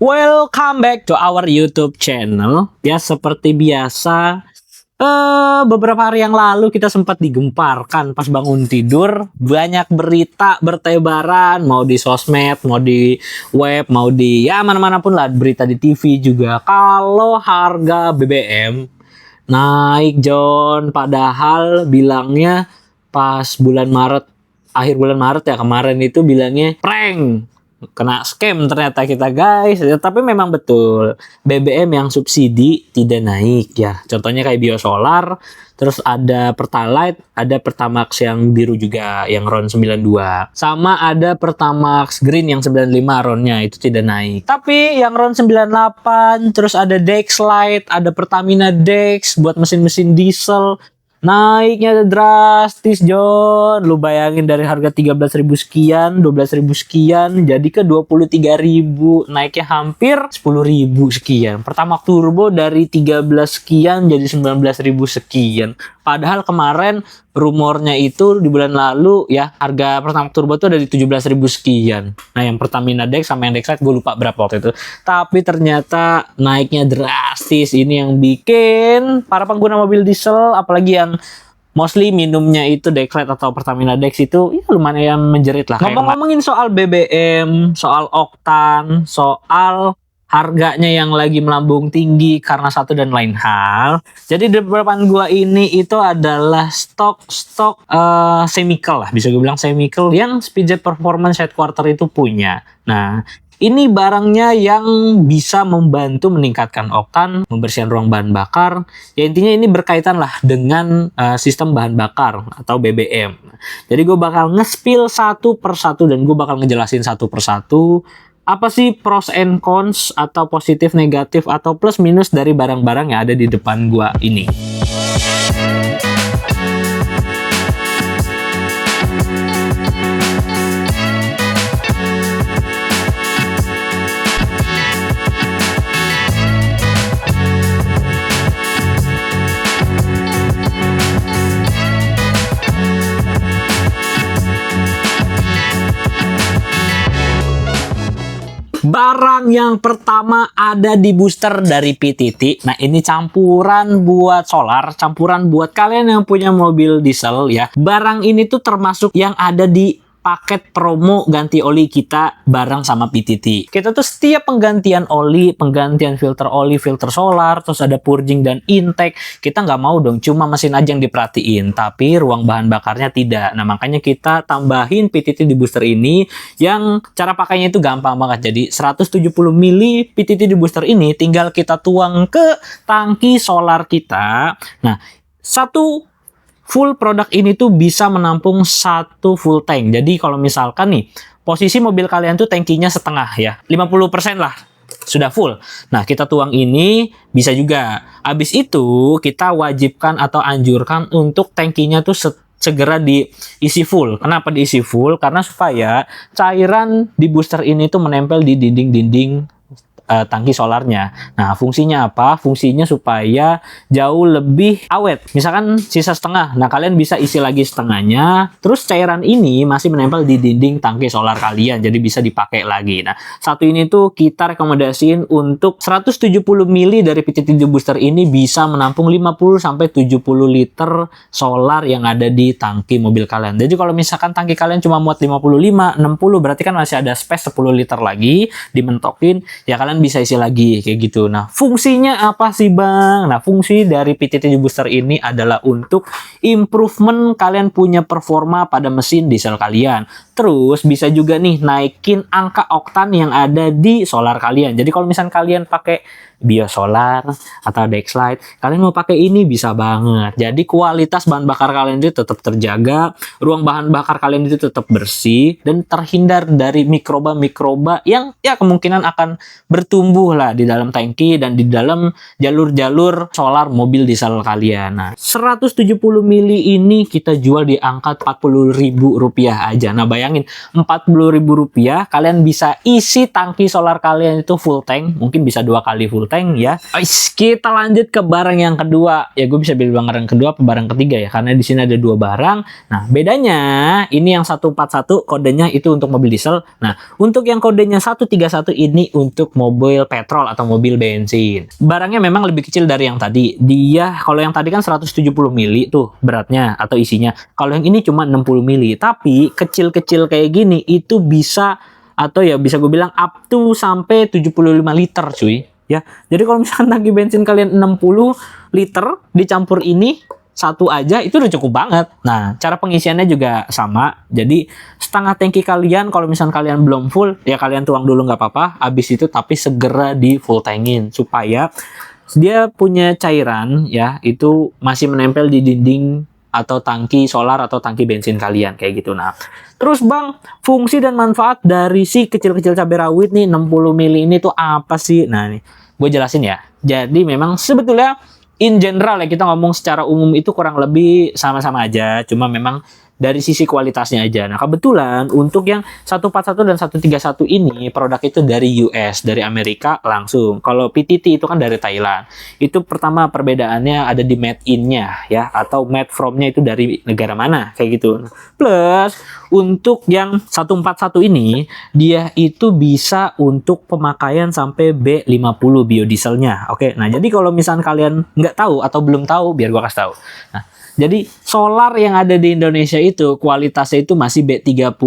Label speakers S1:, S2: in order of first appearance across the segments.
S1: Welcome back to our YouTube channel. Ya, seperti biasa, beberapa hari yang lalu kita sempat digemparkan pas bangun tidur. Banyak berita bertebaran, mau di sosmed, mau di web, mau di ya mana-mana pun lah, berita di TV juga. Kalau harga BBM naik, John. Padahal bilangnya pas bulan Maret, akhir bulan Maret ya kemarin itu bilangnya prank. Kena scam ternyata kita, guys. Ya, tapi memang betul BBM yang subsidi tidak naik ya. Contohnya kayak biosolar, terus ada Pertalite, ada Pertamax yang biru juga yang RON 92. Sama ada Pertamax Green yang 95 RON-nya itu tidak naik. Tapi yang RON 98, terus ada Dexlite, ada Pertamina Dex buat mesin-mesin diesel. Naiknya drastis, John. Lu bayangin dari harga 13.000 sekian, 12.000 sekian, jadi ke 23.000. Naiknya hampir 10.000 sekian. Pertamax Turbo dari 13 sekian jadi 19.000 sekian. Padahal kemarin rumornya itu di bulan lalu ya harga Pertamax Turbo itu ada di 17.000 sekian. Nah, yang Pertamina Dex sama yang Dexlite gue lupa berapa waktu itu. Tapi ternyata naiknya drastis. Ini yang bikin para pengguna mobil diesel, apalagi yang mostly minumnya itu Dexlite atau Pertamina Dex itu ya lumayan menjerit lah. Ngomong-ngomongin soal BBM, soal oktan, soal harganya yang lagi melambung tinggi karena satu dan lain hal. Jadi di depan gua ini itu adalah stok Chemical lah, bisa gue bilang Chemical yang Speedjet Performance Headquarter itu punya. Nah, ini barangnya yang bisa membantu meningkatkan oktan, membersihkan ruang bahan bakar. Ya intinya ini berkaitan lah dengan sistem bahan bakar atau BBM. Jadi gue bakal nge-spill satu persatu dan gue bakal ngejelasin satu persatu apa sih pros and cons atau positif negatif atau plus minus dari barang-barang yang ada di depan gua ini. Barang yang pertama ada di booster dari PTT. Nah, ini campuran buat solar, campuran buat kalian yang punya mobil diesel ya. Barang ini tuh termasuk yang ada di paket promo ganti oli kita bareng sama PTT. Kita tuh setiap penggantian oli, penggantian filter oli, filter solar, terus ada purging dan intake, kita nggak mau dong cuma mesin aja yang diperhatiin, tapi ruang bahan bakarnya tidak. Nah, makanya kita tambahin PTT di booster ini yang cara pakainya itu gampang banget. Jadi 170 mili PTT di booster ini tinggal kita tuang ke tangki solar kita. Nah, satu full produk ini tuh bisa menampung satu full tank. Jadi kalau misalkan nih, posisi mobil kalian tuh tankinya setengah ya, 50% lah sudah full. Nah, kita tuang ini bisa juga. Habis itu kita wajibkan atau anjurkan untuk tankinya tuh segera diisi full. Kenapa diisi full? Karena supaya cairan di booster ini tuh menempel di dinding-dinding tangki solarnya. Nah, fungsinya apa? Fungsinya supaya jauh lebih awet. Misalkan sisa setengah, nah kalian bisa isi lagi setengahnya, terus cairan ini masih menempel di dinding tangki solar kalian, jadi bisa dipakai lagi. Nah, satu ini tuh kita rekomendasiin untuk 170 mili dari PTT booster ini bisa menampung 50-70 liter solar yang ada di tangki mobil kalian. Jadi kalau misalkan tangki kalian cuma muat 55, 60, berarti kan masih ada space 10 liter lagi dimentokin, ya kalian bisa isi lagi kayak gitu. Nah, fungsinya apa sih, Bang? Nah, fungsi dari PTT booster ini adalah untuk improvement kalian punya performa pada mesin diesel kalian. Terus bisa juga nih naikin angka oktan yang ada di solar kalian. Jadi kalau misalnya kalian pakai biosolar atau Dexlite, kalian mau pakai ini bisa banget. Jadi kualitas bahan bakar kalian itu tetap terjaga, ruang bahan bakar kalian itu tetap bersih dan terhindar dari mikroba-mikroba yang ya kemungkinan akan bertumbuh lah di dalam tangki dan di dalam jalur-jalur solar mobil diesel kalian. Nah, 170 mili ini kita jual di angka Rp40.000 aja. Nah, bayangin Rp40.000 kalian bisa isi tangki solar kalian itu full tank, mungkin bisa 2 kali full tank ya. Kita lanjut ke barang yang kedua. Ya, gue bisa bilang barang kedua apa barang ketiga ya, karena di sini ada 2 barang. Nah, bedanya ini yang 141 kodenya itu untuk mobil diesel. Nah, untuk yang kodenya 131 ini untuk mobil mobil petrol atau mobil bensin. Barangnya memang lebih kecil dari yang tadi. Dia kalau yang tadi kan 170 mili tuh beratnya atau isinya. Kalau yang ini cuma 60 mili. Tapi kecil-kecil kayak gini itu bisa, atau ya bisa gue bilang up to sampai 75 liter cuy. Ya, jadi kalau misalkan tangki bensin kalian 60 liter dicampur ini satu aja itu udah cukup banget. Nah, cara pengisiannya juga sama. Jadi setengah tangki kalian kalau misalkan kalian belum full ya kalian tuang dulu nggak apa-apa. Habis itu tapi segera di full tankin supaya dia punya cairan ya itu masih menempel di dinding atau tangki solar atau tangki bensin kalian kayak gitu. Nah, terus Bang, fungsi dan manfaat dari si kecil-kecil cabai rawit nih 60 mili ini tuh apa sih? Nah, nih gue jelasin ya. Jadi memang sebetulnya in general ya kita ngomong secara umum itu kurang lebih sama-sama aja, cuma memang dari sisi kualitasnya aja. Nah, kebetulan untuk yang 141 dan 131 ini produk itu dari US, dari Amerika langsung. Kalau PTT itu kan dari Thailand. Itu pertama perbedaannya ada di made in-nya ya, atau made from-nya itu dari negara mana kayak gitu. Plus untuk yang 141 ini dia itu bisa untuk pemakaian sampai B50 biodieselnya. Oke, nah jadi kalau misalnya kalian nggak tahu atau belum tahu, biar gua kasih tahu. Nah, jadi solar yang ada di Indonesia itu kualitasnya itu masih B30.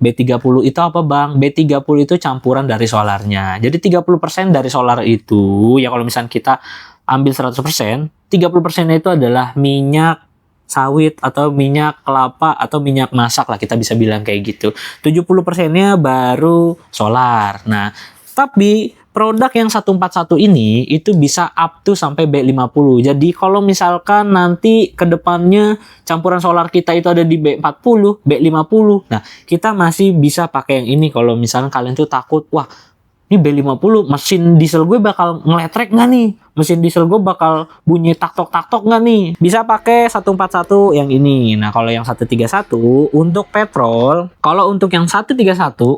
S1: B30 itu apa Bang? B30 itu campuran dari solarnya. Jadi 30% dari solar itu ya kalau misalnya kita ambil 100%, 30% itu adalah minyak sawit atau minyak kelapa atau minyak masak lah kita bisa bilang kayak gitu. 70%-nya baru solar. Nah, tapi produk yang 141 ini itu bisa up to sampai B50. Jadi kalau misalkan nanti ke depannya campuran solar kita itu ada di B40, B50. Nah, kita masih bisa pakai yang ini kalau misalkan kalian tuh takut, wah, ini B50 mesin diesel gue bakal ngeletrek nggak nih? Mesin diesel gue bakal bunyi taktok-taktok nggak nih? Bisa pakai 141 yang ini. Nah, kalau yang 131 untuk petrol, kalau untuk yang 131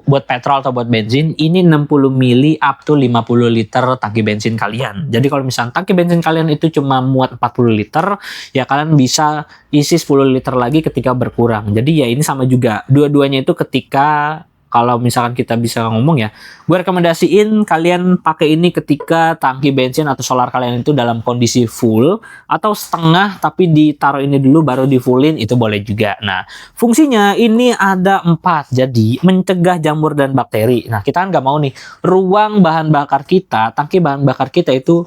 S1: buat petrol atau buat bensin, ini 60 mili up to 50 liter tangki bensin kalian. Jadi kalau misalnya tangki bensin kalian itu cuma muat 40 liter, ya kalian bisa isi 10 liter lagi ketika berkurang. Jadi ya ini sama juga. Dua-duanya itu ketika kalau misalkan kita bisa ngomong ya, gue rekomendasiin kalian pakai ini ketika tangki bensin atau solar kalian itu dalam kondisi full atau setengah tapi ditaruh ini dulu baru di fullin itu boleh juga. Nah, fungsinya ini ada 4, jadi mencegah jamur dan bakteri. Nah, kita kan nggak mau nih ruang bahan bakar kita, tangki bahan bakar kita itu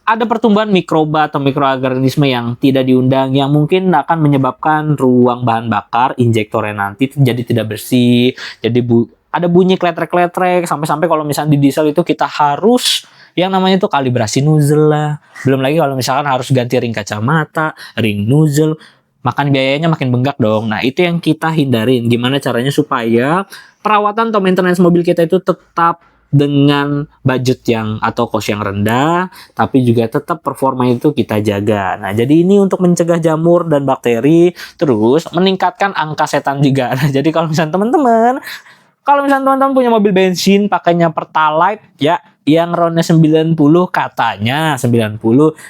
S1: ada pertumbuhan mikroba atau mikroorganisme yang tidak diundang yang mungkin akan menyebabkan ruang bahan bakar injektornya nanti jadi tidak bersih. Jadi ada bunyi kletrek-kletrek sampai-sampai kalau misalnya di diesel itu kita harus yang namanya itu kalibrasi nozzle lah. Belum lagi kalau misalkan harus ganti ring kacamata, ring nozzle, makan biayanya makin bengkak dong. Nah, itu yang kita hindarin. Gimana caranya supaya perawatan atau maintenance mobil kita itu tetap dengan budget yang atau cost yang rendah, tapi juga tetap performa itu kita jaga. Nah, jadi ini untuk mencegah jamur dan bakteri, terus meningkatkan angka setan juga. Nah, jadi kalau misalnya teman-teman punya mobil bensin pakainya Pertalite ya, yang ronnya 90 katanya 90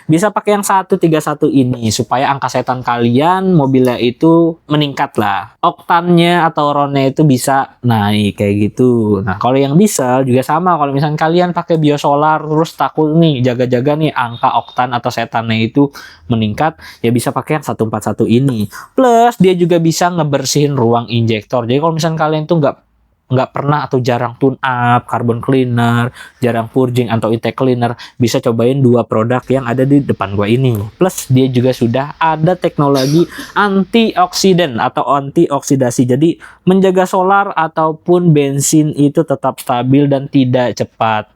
S1: bisa pakai yang 131 ini supaya angka setan kalian mobilnya itu meningkat lah. Oktannya atau ronnya itu bisa naik kayak gitu. Nah, kalau yang diesel juga sama. Kalau misalnya kalian pakai biosolar terus takut nih jaga-jaga nih angka oktan atau setannya itu meningkat, ya bisa pakai yang 141 ini. Plus dia juga bisa ngebersihin ruang injektor. Jadi kalau misalnya kalian tuh nggak pernah atau jarang tune up, carbon cleaner, jarang purging atau intake cleaner, bisa cobain 2 produk yang ada di depan gua ini. Plus dia juga sudah ada teknologi antioksidan atau antioksidasi. Jadi menjaga solar ataupun bensin itu tetap stabil dan tidak cepat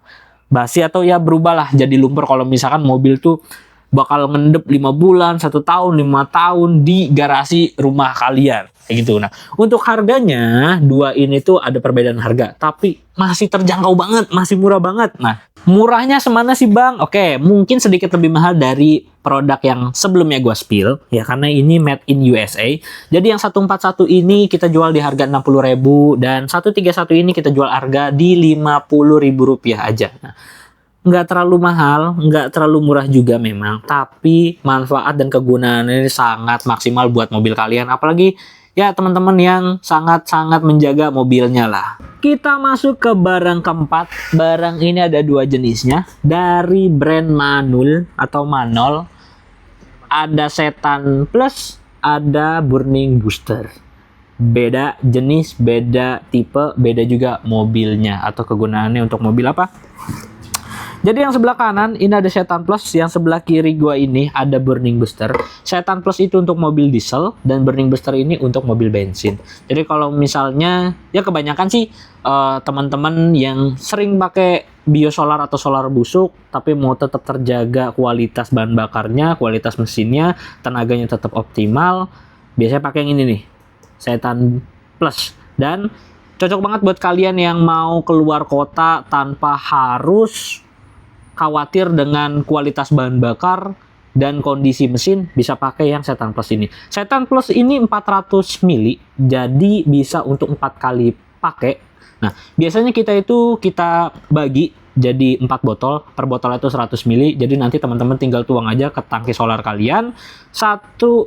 S1: basi atau ya berubahlah jadi lumpur kalau misalkan mobil tuh bakal ngendep 5 bulan, 1 tahun, 5 tahun di garasi rumah kalian. Kayak gitu. Nah, untuk harganya, 2 ini tuh ada perbedaan harga. Tapi masih terjangkau banget, masih murah banget. Nah, murahnya semana sih Bang? Oke, mungkin sedikit lebih mahal dari produk yang sebelumnya gua spill. Ya, karena ini made in USA. Jadi yang 141 ini kita jual di harga 60.000. Dan 131 ini kita jual harga di Rp50.000 aja. Nah, nggak terlalu mahal, nggak terlalu murah juga memang, tapi manfaat dan kegunaannya ini sangat maksimal buat mobil kalian. Apalagi ya teman-teman yang sangat-sangat menjaga mobilnya lah. Kita masuk ke barang keempat. Barang ini ada dua jenisnya dari brand Manul atau Manol. Ada Setan Plus, ada Burning Booster. Beda jenis, beda tipe, beda juga mobilnya atau kegunaannya untuk mobil apa. Jadi yang sebelah kanan ini ada Setan Plus, yang sebelah kiri gua ini ada Burning Booster. Setan Plus itu untuk mobil diesel dan Burning Booster ini untuk mobil bensin. Jadi kalau misalnya ya kebanyakan sih teman-teman yang sering pakai biosolar atau solar busuk tapi mau tetap terjaga kualitas bahan bakarnya, kualitas mesinnya, tenaganya tetap optimal, biasanya pakai yang ini nih, Setan Plus. Dan cocok banget buat kalian yang mau keluar kota tanpa harus khawatir dengan kualitas bahan bakar dan kondisi mesin, bisa pakai yang Setan Plus ini. Setan Plus ini 400 mili, jadi bisa untuk 4 kali pakai. Nah, biasanya kita bagi jadi 4 botol, per botol itu 100 mili, jadi nanti teman-teman tinggal tuang aja ke tangki solar kalian. Satu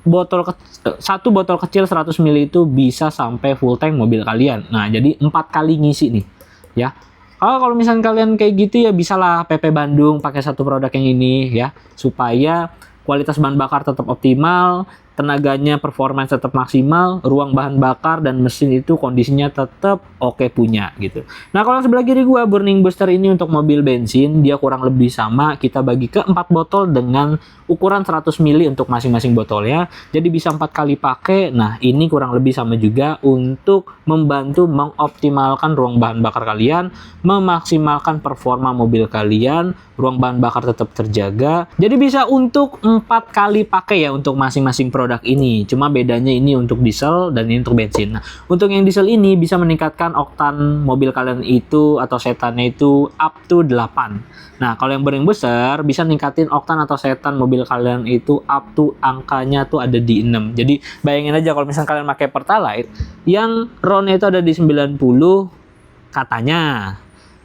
S1: botol kecil 100 mili itu bisa sampai full tank mobil kalian. Nah, jadi 4 kali ngisi nih, ya. Kalau misalnya kalian kayak gitu ya bisalah PP Bandung pakai satu produk yang ini ya, supaya kualitas bahan bakar tetap optimal, tenaganya performance tetap maksimal, ruang bahan bakar dan mesin itu kondisinya tetap oke punya gitu. Nah, kalau sebelah kiri gua Burning Booster ini untuk mobil bensin, dia kurang lebih sama, kita bagi ke 4 botol dengan ukuran 100 mili untuk masing-masing botolnya. Jadi bisa 4 kali pakai. Nah, ini kurang lebih sama juga untuk membantu mengoptimalkan ruang bahan bakar kalian, memaksimalkan performa mobil kalian, ruang bahan bakar tetap terjaga. Jadi bisa untuk 4 kali pakai ya untuk masing-masing produk ini. Cuma bedanya ini untuk diesel dan ini untuk bensin. Nah, untuk yang diesel ini bisa meningkatkan oktan mobil kalian itu atau setannya itu up to 8. Nah, kalau yang Burning Booster bisa ningkatin oktan atau setan mobil kalian itu up to angkanya tuh ada di 6. Jadi bayangin aja kalau misalnya kalian pakai Pertalite yang RON-nya itu ada di 90 katanya.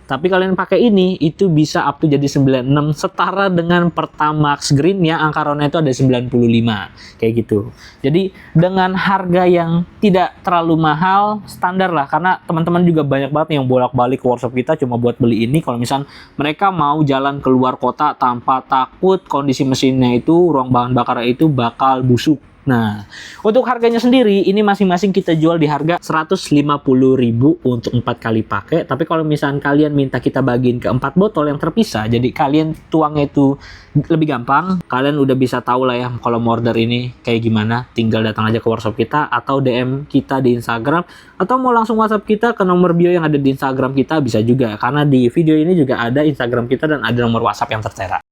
S1: Tapi kalian pakai ini itu bisa up to jadi 96, setara dengan Pertamax Green yang angka RON-nya itu ada 95 kayak gitu. Jadi dengan harga yang tidak terlalu mahal, standar lah, karena teman-teman juga banyak banget yang bolak-balik ke workshop kita cuma buat beli ini. Kalau misal mereka mau jalan keluar kota tanpa takut kondisi mesinnya itu, ruang bahan bakar itu bakal busuk. Nah, untuk harganya sendiri ini masing-masing kita jual di harga 150.000 untuk 4 kali pakai. Tapi kalau misalnya kalian minta kita bagiin ke 4 botol yang terpisah, jadi kalian tuangnya itu lebih gampang. Kalian udah bisa tahu lah ya kalau mau order ini kayak gimana. Tinggal datang aja ke workshop kita atau DM kita di Instagram, atau mau langsung WhatsApp kita ke nomor bio yang ada di Instagram kita bisa juga. Karena di video ini juga ada Instagram kita dan ada nomor WhatsApp yang tertera.